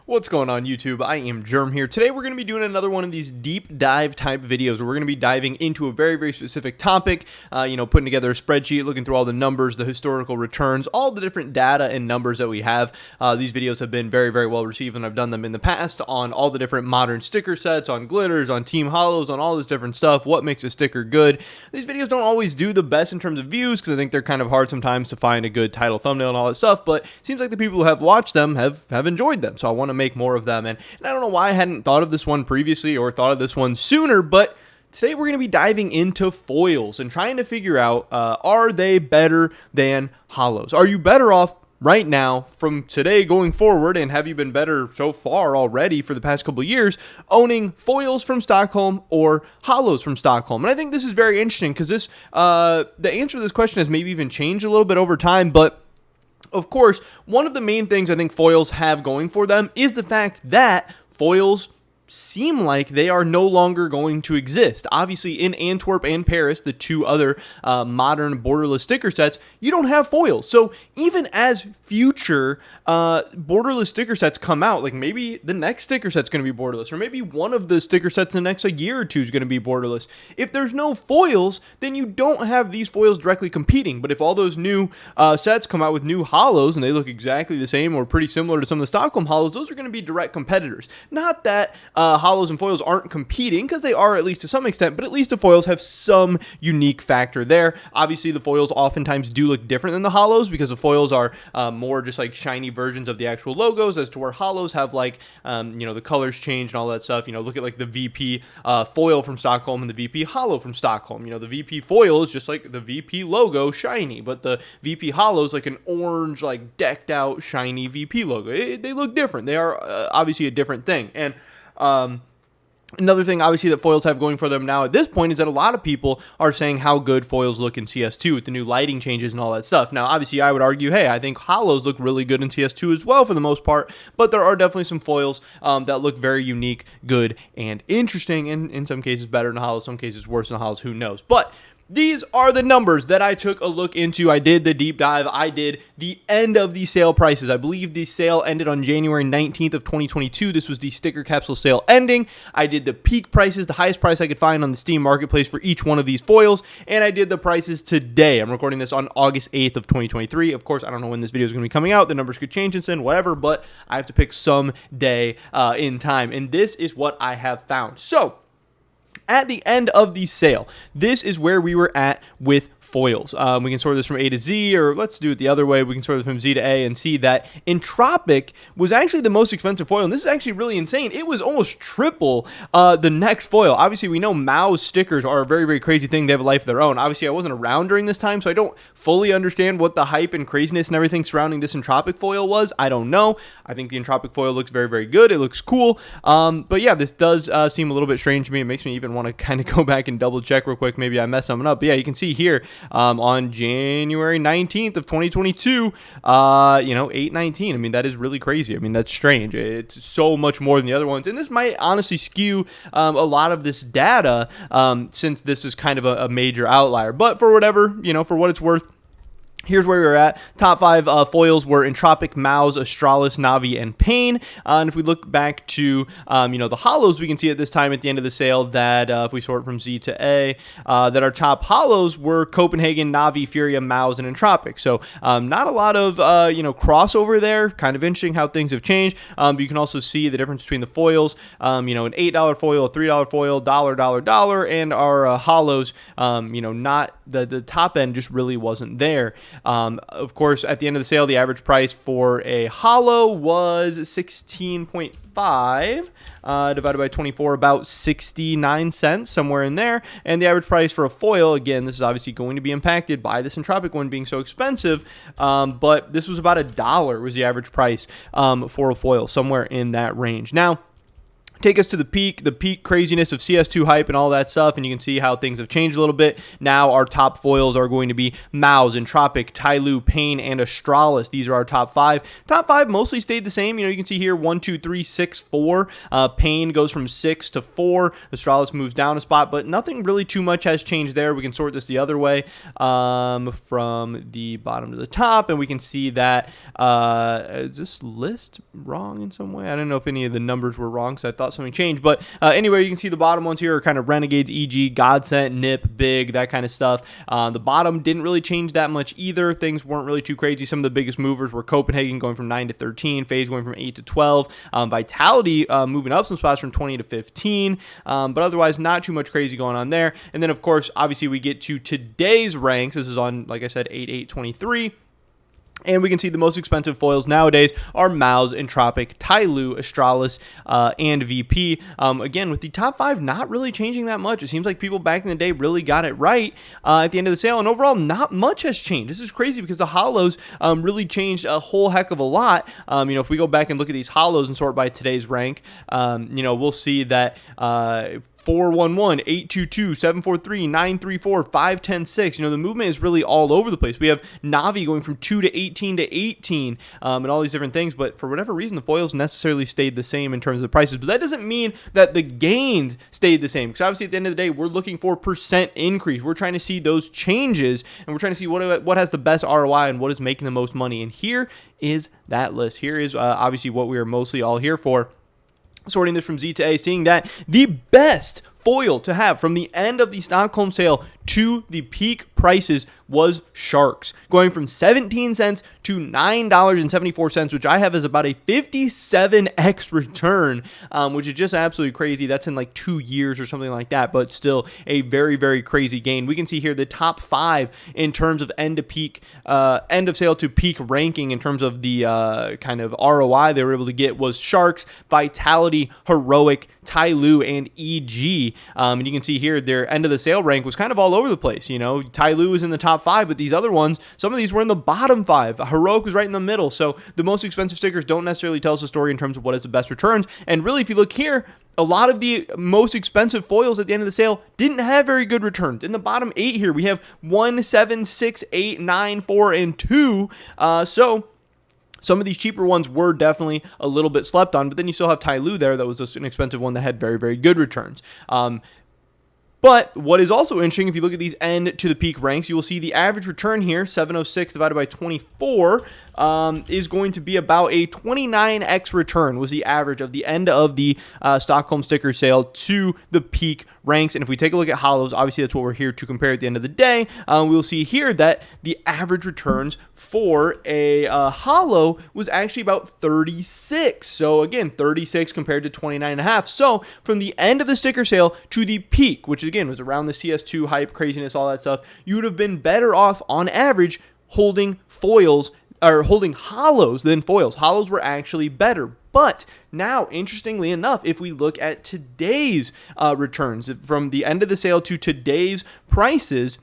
What's going on YouTube? I am Germ here. Today we're going to be doing another one of these deep dive type videos where we're going to be diving into a very specific topic, putting together a spreadsheet, looking through all the numbers, the historical returns, all the different data and numbers that we have. These videos have been very well received, and I've done them in the past on all the different modern sticker sets, on glitters, on Team Holos, on all this different stuff, what makes a sticker good. These videos don't always do the best in terms of views because I think they're kind of hard sometimes to find a good title, thumbnail, and all that stuff, but it seems like the people who have watched them have enjoyed them, so I want to make more of them. And I don't know why I hadn't thought of this one previously or thought of this one sooner, but today we're going to be diving into foils and trying to figure out, are they better than Holos? Are you better off right now from today going forward, and have you been better so far already for the past couple of years owning foils from Stockholm or Holos from Stockholm? And I think this is very interesting because this the answer to this question has maybe even changed a little bit over time, but of course, one of the main things I think foils have going for them is the fact that foils seem like they are no longer going to exist. Obviously, in Antwerp and Paris, the two other modern borderless sticker sets, you don't have foils. So even as future borderless sticker sets come out, like maybe the next sticker set's going to be borderless, or maybe one of the sticker sets in the next year or two is going to be borderless. If there's no foils, then you don't have these foils directly competing. But if all those new sets come out with new Holos and they look exactly the same or pretty similar to some of the Stockholm Holos, those are going to be direct competitors. Not that Holos and foils aren't competing, because they are at least to some extent, but at least the foils have some unique factor there. Obviously, the foils oftentimes do look different than the Holos because the foils are more just like shiny versions of the actual logos, as to where Holos have like, the colors change and all that stuff. Look at like the VP foil from Stockholm and the VP Holo from Stockholm. The VP foil is just like the VP logo shiny, but the VP Holo is like an orange, like decked out, shiny VP logo. They look different. They are obviously a different thing. And another thing, obviously, that foils have going for them now at this point is that a lot of people are saying how good foils look in CS2 with the new lighting changes and all that stuff. Now, obviously, I would argue, hey, I think Holos look really good in CS2 as well for the most part, but there are definitely some foils that look very unique, good, and interesting, and in some cases better than Holos, some cases worse than Holos, who knows. But these are the numbers that I took a look into. I did the deep dive. I did the end of the sale prices. I believe the sale ended on January 19th of 2022. This was the sticker capsule sale ending. I did the peak prices, the highest price I could find on the Steam marketplace for each one of these foils, and I did the prices today. I'm recording this on August 8th of 2023. Of course, I don't know when this video is going to be coming out. The numbers could change since then, whatever, but I have to pick some day in time, and this is what I have found. So, at the end of the sale, this is where we were at with foils. We can sort this from A to Z, or let's do it the other way. We can sort it from Z to A and see that Entropic was actually the most expensive foil, and this is actually really insane. It was almost triple the next foil. Obviously, we know Mao's stickers are a very crazy thing. They have a life of their own. Obviously, I wasn't around during this time, so I don't fully understand what the hype and craziness and everything surrounding this Entropic foil was. I don't know. I think the Entropic foil looks very good. It looks cool. But yeah, this does seem a little bit strange to me. It makes me even want to kind of go back and double check real quick. Maybe I messed something up. But yeah, you can see here, on January 19th of 2022, 819. I mean, that is really crazy. I mean, that's strange. It's so much more than the other ones. And this might honestly skew a lot of this data, since this is kind of a major outlier. But for whatever, for what it's worth, here's where we were at. Top 5 foils were Entropic, Maus, Astralis, Navi, and Pain. And if we look back to, the Holos, we can see at this time at the end of the sale that if we sort from Z to A, that our top Holos were Copenhagen, Navi, Furia, Maus, and Entropic. So not a lot of, crossover there. Kind of interesting how things have changed. But you can also see the difference between the foils, an $8 foil, a $3 foil, $, and our Holos, not the top end just really wasn't there. Of course, at the end of the sale, the average price for a Holo was 16.5 divided by 24, about 69 cents, somewhere in there. And the average price for a foil, again, this is obviously going to be impacted by this Entropic one being so expensive, but this was about $1 was the average price for a foil, somewhere in that range. Now, take us to the peak craziness of CS2 hype and all that stuff, and you can see how things have changed a little bit. Now our top foils are going to be Maus, Entropic, Tyloo, Pain, and Astralis. These are our top 5. Top 5 mostly stayed the same. You can see here 1, 2, 3, 6, 4. Pain goes from 6 to 4. Astralis moves down a spot, but nothing really too much has changed there. We can sort this the other way from the bottom to the top, and we can see that is this list wrong in some way? I don't know if any of the numbers were wrong, so I thought something changed, but anyway, you can see the bottom ones here are kind of Renegades, EG, Godsent, Nip, Big, that kind of stuff. The bottom didn't really change that much either. Things weren't really too crazy. Some of the biggest movers were Copenhagen going from 9 to 13, FaZe going from 8 to 12, Vitality moving up some spots from 20 to 15, but otherwise not too much crazy going on there. And then of course, obviously we get to today's ranks. This is on, like I said, 8/8/23. And we can see the most expensive foils nowadays are Maus, Entropic, Tyloo, Astralis, and VP. Again, with the top 5 not really changing that much. It seems like people back in the day really got it right at the end of the sale. And overall, not much has changed. This is crazy because the Holos really changed a whole heck of a lot. If we go back and look at these Holos and sort by today's rank, we'll see that 411, 822, 743, 934, 510, 6. The movement is really all over the place. We have Navi going from 2 to 18 to 18, and all these different things. But for whatever reason, the foils necessarily stayed the same in terms of the prices. But that doesn't mean that the gains stayed the same. Because obviously, at the end of the day, we're looking for percent increase. We're trying to see those changes, and we're trying to see what has the best ROI and what is making the most money. And here is that list. Here is obviously what we are mostly all here for. Sorting this from Z to A, seeing that the best foil to have from the end of the Stockholm sale to the peak prices was Sharks, going from 17 cents to $9.74, which I have as about a 57x return, which is just absolutely crazy. That's in like 2 years or something like that, but still a very, very crazy gain. We can see here the top 5 in terms of end of sale to peak ranking in terms of the kind of ROI they were able to get was Sharks, Vitality, Heroic, Tyloo, and EG. And you can see here their end of the sale rank was kind of all over the place. Tyloo is in the top 5, but these other ones, some of these were in the bottom 5. Heroic was right in the middle. So the most expensive stickers don't necessarily tell us a story in terms of what has the best returns. And really, if you look here, a lot of the most expensive foils at the end of the sale didn't have very good returns. In the bottom 8 here, we have 1, 7, 6, 8, 9, 4, and 2. So some of these cheaper ones were definitely a little bit slept on, but then you still have Tyloo there. That was just an expensive one that had very, very good returns. But what is also interesting, if you look at these end to the peak ranks, you will see the average return here, 706 divided by 24, is going to be about a 29x return was the average of the end of the Stockholm sticker sale to the peak ranks. And if we take a look at Holos, obviously that's what we're here to compare at the end of the day. We'll see here that the average returns for a Holo was actually about 36. So again, 36 compared to 29.5. So from the end of the sticker sale to the peak, which again was around the CS2 hype, craziness, all that stuff, you would have been better off on average holding foils or holding Holos than foils. Holos were actually better. But now, interestingly enough, if we look at today's returns from the end of the sale to today's prices,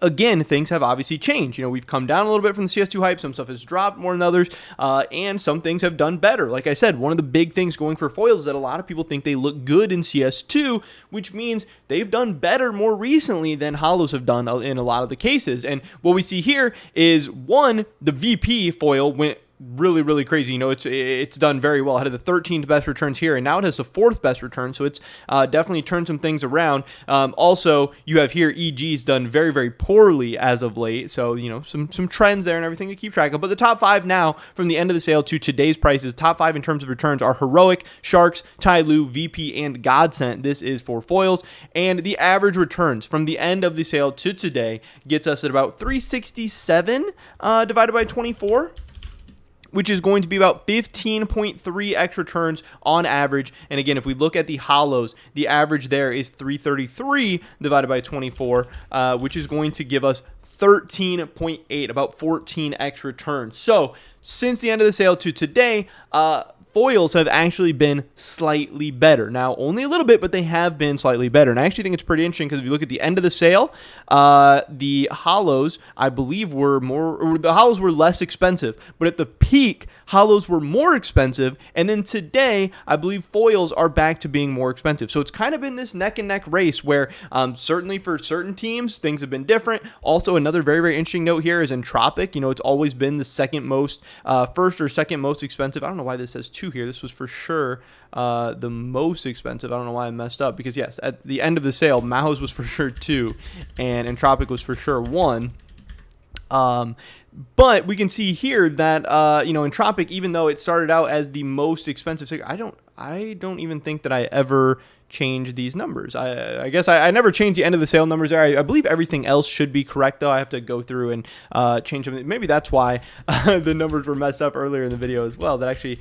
again, things have obviously changed. We've come down a little bit from the CS2 hype. Some stuff has dropped more than others, and some things have done better. Like I said, one of the big things going for foils is that a lot of people think they look good in CS2, which means they've done better more recently than Holos have done in a lot of the cases. And what we see here is, one, the VP foil went really, really crazy. It's done very well. It had the 13th best returns here, and now it has the 4th best return, so it's definitely turned some things around. Also, you have here EG's done very, very poorly as of late, so some trends there and everything to keep track of. But the top 5 now from the end of the sale to today's prices, top 5 in terms of returns are Heroic, Sharks, Tyloo, VP, and Godsent. This is for foils, and the average returns from the end of the sale to today gets us at about 367 divided by 24. Which is going to be about 15.3x returns on average. And again, if we look at the Holos, the average there is 333 divided by 24, which is going to give us 13.8, about 14x returns. So since the end of the sale to today, foils have actually been slightly better. Now, only a little bit, but they have been slightly better. And I actually think it's pretty interesting because if you look at the end of the sale, the Holos, I believe, the Holos were less expensive. But at the peak, Holos were more expensive. And then today, I believe foils are back to being more expensive. So it's kind of been this neck and neck race where certainly for certain teams, things have been different. Also, another very, very interesting note here is Entropic. It's always been the second most, first or second most expensive. I don't know why this says 2 here. This was for sure the most expensive. I don't know why I messed up because yes, at the end of the sale, Mahos was for sure 2 and Entropic was for sure 1. But we can see here that Entropic, even though it started out as the most expensive sticker, I don't even think that I ever changed these numbers. I guess I never changed the end of the sale numbers there. I believe everything else should be correct though. I have to go through and change them. Maybe that's why the numbers were messed up earlier in the video as well. That actually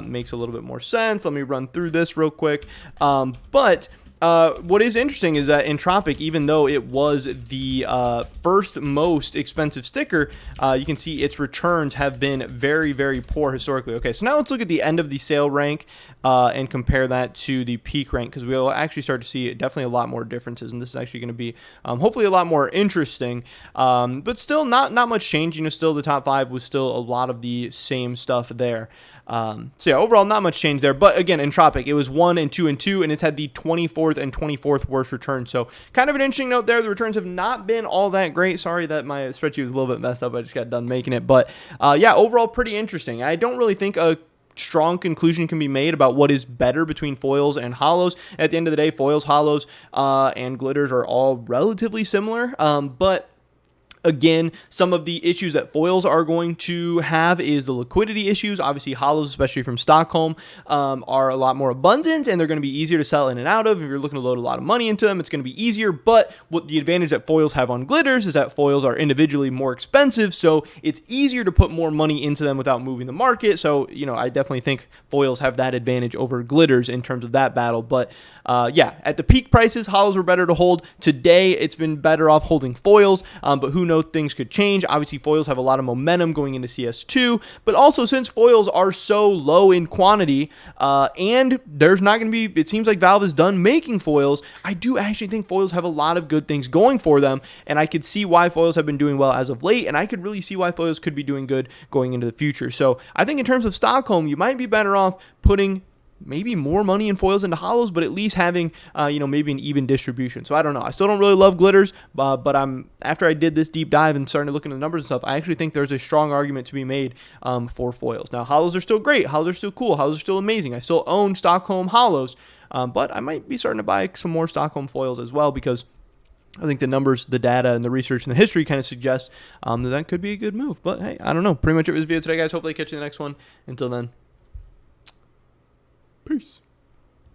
makes a little bit more sense. Let me run through this real quick. But what is interesting is that Entropic, even though it was the first most expensive sticker, you can see its returns have been very, very poor historically. Okay, so now let's look at the end of the sale rank and compare that to the peak rank because we'll actually start to see definitely a lot more differences, and this is actually going to be hopefully a lot more interesting. But still not much change. Still the top 5 was still a lot of the same stuff there. So yeah, overall not much change there. But again, Entropic, it was 1 and 2 and 2, and it's had the 24th and 24th worst return. So kind of an interesting note there. The returns have not been all that great. Sorry that my spreadsheet was a little bit messed up. I just got done making it. But yeah, overall pretty interesting. I don't really think a strong conclusion can be made about what is better between foils and holos. At the end of the day, foils, holos, and glitters are all relatively similar. But again, some of the issues that foils are going to have is the liquidity issues. Obviously, holos, especially from Stockholm, are a lot more abundant, and they're going to be easier to sell in and out of. If you're looking to load a lot of money into them, it's going to be easier. But what the advantage that foils have on glitters is that foils are individually more expensive, so it's easier to put more money into them without moving the market. So, I definitely think foils have that advantage over glitters in terms of that battle. But yeah, at the peak prices, holos were better to hold. Today, it's been better off holding foils, but who knows, things could change. Obviously, foils have a lot of momentum going into CS2, but also since foils are so low in quantity, and there's not going to be, it seems like Valve is done making foils, I do actually think foils have a lot of good things going for them, and I could see why foils have been doing well as of late, and I could really see why foils could be doing good going into the future. So I think in terms of Stockholm, you might be better off putting maybe more money in foils into holos, but at least having, maybe an even distribution. So I don't know. I still don't really love glitters, but after I did this deep dive and started looking at the numbers and stuff, I actually think there's a strong argument to be made for foils. Now, holos are still great. Holos are still cool. Holos are still amazing. I still own Stockholm holos, but I might be starting to buy some more Stockholm foils as well because I think the numbers, the data, and the research and the history kind of suggest that could be a good move. But hey, I don't know. Pretty much it was this video today, guys. Hopefully I catch you in the next one. Until then, peace.